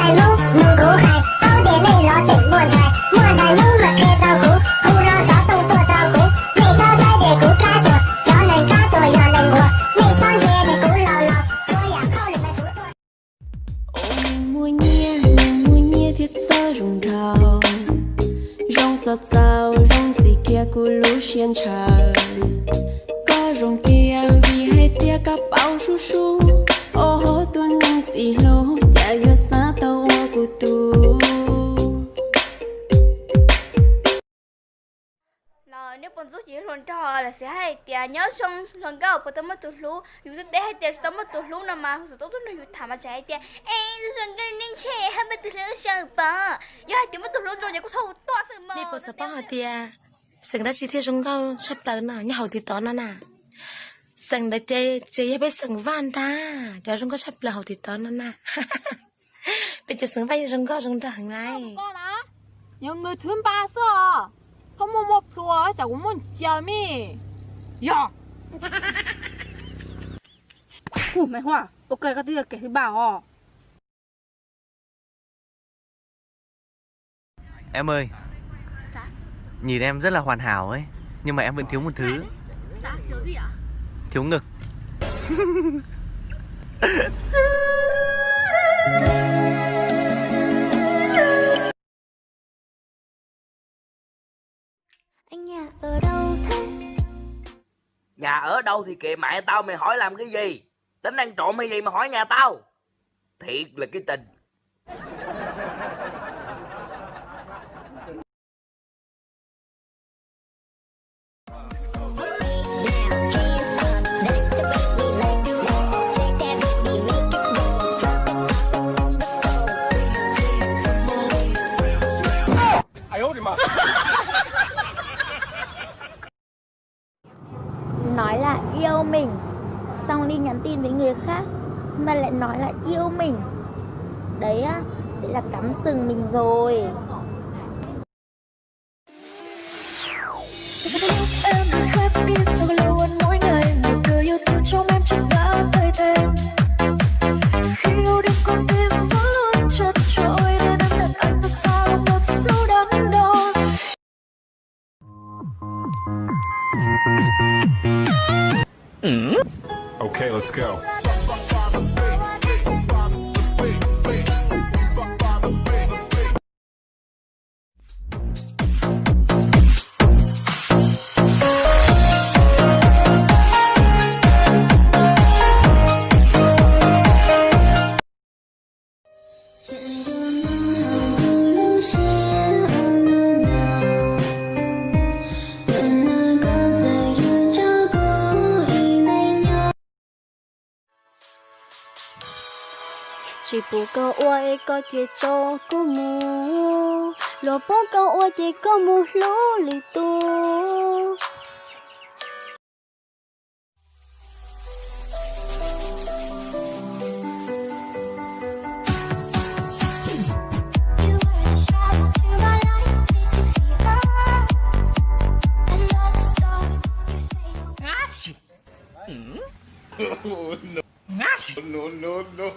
đại lưu mừng cũ khai tao để này lo tỉnh buồn dài mua đại lưu mà khe tao cũ khu lo gió tung tua tao cũ mày tao dai để cũ ca tuột gió lên ca tuột gió lên mùa mày tao về để cũ lò lò tôiอยากเข้าเลยมาcũ mua nhia thiết sơ rung trào rong giọt rào rong gì kia cú lú xiên trời có rong tia vì hay tia cặp áo su su ô hô tu nâng gì lô chả yo xa tao ô của tu rồi nếu bọn rút chỉ lần trò là sẽ hay tia nhớ xong lần cao của tao mất tụt lú dù tôi để hay tia tao mất tụt lú nào mà sự tốt nó dù thả mà chạy tia ê lần cái nên che hay mất tụt lú sợ bà giờ hay tia mất tụt lú rồi nhà có sâu to sợ mà đi bộ sập hả tia sừng đã chi tiết trong cao sắp tới nào như hậu thì to nó nè sừng đã chơi bé sừng van ta giờ trong có sắp là hậu thì to nó nè bây giờ sừng vai trong có trong đó hàng ngày nhiều người thương ba sao không mua một lúa chẳng có muốn chơi mi ya mày hoa ok cái thứ kể thứ bảo Em ơi. Dạ. Nhìn em rất là hoàn hảo ấy, nhưng mà em vẫn thiếu một thứ. dạ thiếu gì ạ Thiếu ngực. anh nhà ở đâu thế Nhà ở đâu thì kệ mẹ tao, mày hỏi làm cái gì? Tính ăn trộm hay gì mà hỏi nhà tao? Thiệt là cái tình. Nói là yêu mình xong đi nhắn tin với người khác mà lại nói là yêu mình đấy á, đấy là cắm sừng mình rồi. em khép đi sau lâu ăn mỗi ngày một đời yêu thương trong em chắc đã thay tên khi yêu đến con tim vẫn luôn chật chội nên em đặt anh thật xa lòng ngập sâu đắn đo. Okay, let's go. chỉ bù câu oi có chuyện to có mù lò bó câu oi chỉ có mù lú lì tu No, no, no.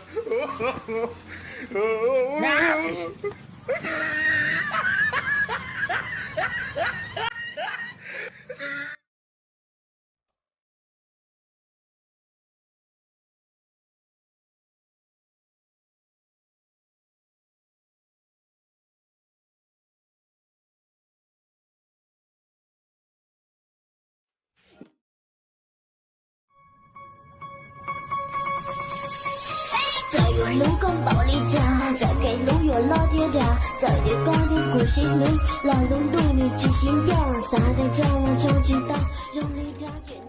giờ rồi lũ con bảo ly trà giờ cái lũ vừa lo thiên trà giờ để con đi cùng xin lũ là lũ đu ni chỉ xin cho xa đây trong chỉ ta trong ly trà chuyện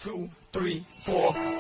2, 3, 4.